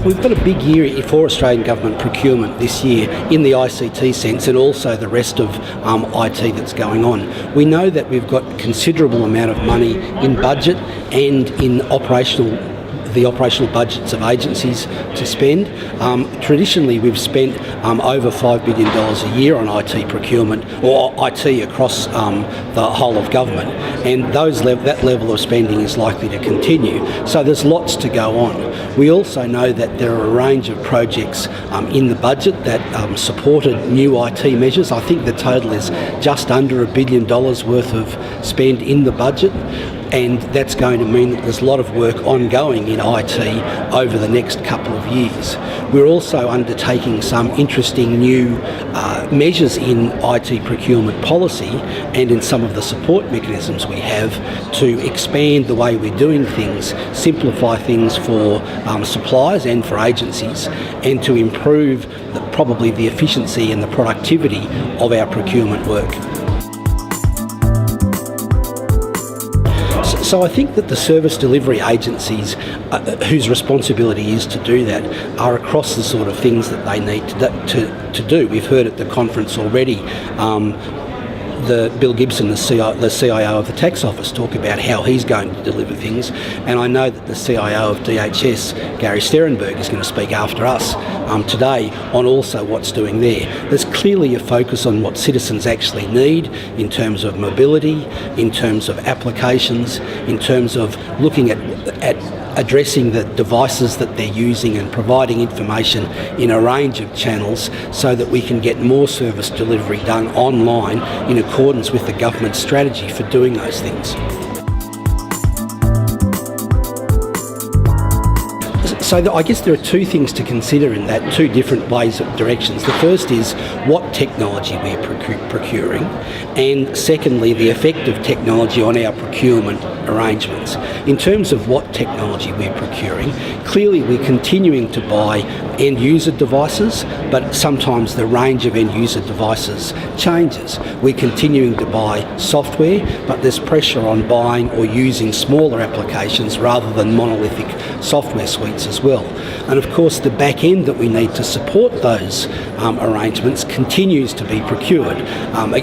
We've got a big year for Australian Government Procurement this year in the ICT sense, and also the rest of IT that's going on. We know that we've got considerable amount of money in budget and in the operational budgets of agencies to spend. Traditionally, we've spent over $5 billion a year on IT procurement, or IT across the whole of government, and that level of spending is likely to continue. So there's lots to go on. We also know that there are a range of projects in the budget that supported new IT measures. I think the total is just under $1 billion worth of spend in the budget, and that's going to mean that there's a lot of work ongoing in IT over the next couple of years. We're also undertaking some interesting new measures in IT procurement policy and in some of the support mechanisms we have to expand the way we're doing things, simplify things for suppliers and for agencies, and to improve probably the efficiency and the productivity of our procurement work. So I think that the service delivery agencies whose responsibility is to do that are across the sort of things that they need to do. We've heard at the conference already Bill Gibson, the CIO of the Tax Office, talk about how he's going to deliver things, and I know that the CIO of DHS, Gary Sterenberg, is going to speak after us today on also what's doing there. There's clearly a focus on what citizens actually need in terms of mobility, in terms of applications, in terms of looking at addressing the devices that they're using and providing information in a range of channels so that we can get more service delivery done online in accordance with the government's strategy for doing those things. So I guess there are two things to consider in that, two different ways of directions. The first is what technology we're procuring, and secondly, the effect of technology on our procurement arrangements. In terms of what technology we're procuring, clearly we're continuing to buy end-user devices, but sometimes the range of end-user devices changes. We're continuing to buy software, but there's pressure on buying or using smaller applications rather than monolithic software suites as well. And of course, the back end that we need to support those arrangements continues to be procured.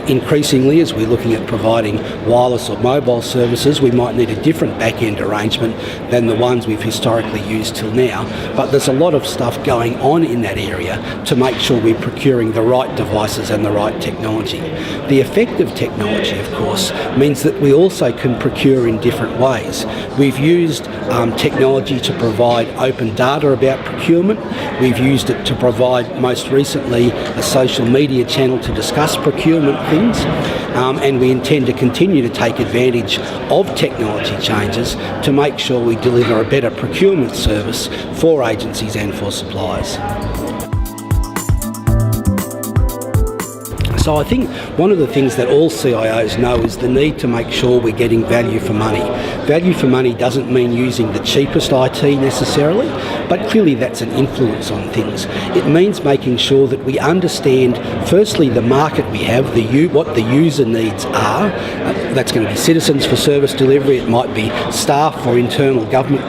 Increasingly, as we're looking at providing wireless or mobile services, we might need a different back end arrangement than the ones we've historically used till now. But there's a lot of stuff going on in that area to make sure we're procuring the right devices and the right technology. The effect of technology, of course, means that we also can procure in different ways. We've used technology to provide open data about procurement. We've used it to provide, most recently, a social media channel to discuss procurement things, and we intend to continue to take advantage of technology changes to make sure we deliver a better procurement service for agencies and for suppliers. So I think one of the things that all CIOs know is the need to make sure we're getting value for money. Value for money doesn't mean using the cheapest IT necessarily, but clearly that's an influence on things. It means making sure that we understand, firstly, the market we have, what the user needs are. That's going to be citizens for service delivery, it might be staff for internal government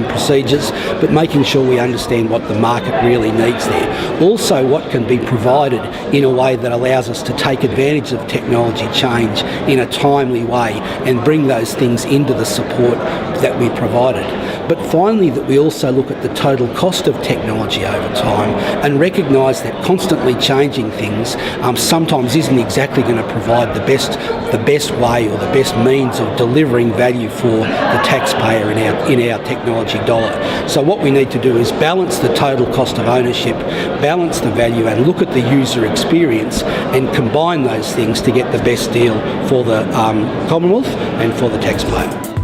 procedures, but making sure we understand what the market really needs there. Also, what can be provided in a way that allows us to take advantage of technology change in a timely way and bring those things into the support that we provided. But finally, that we also look at the total cost of technology over time and recognise that constantly changing things sometimes isn't exactly going to provide the best way or the best means of delivering value for the taxpayer in our technology dollar. So what we need to do is balance the total cost of ownership, balance the value, and look at the user experience and combine those things to get the best deal for the Commonwealth and for the taxpayer.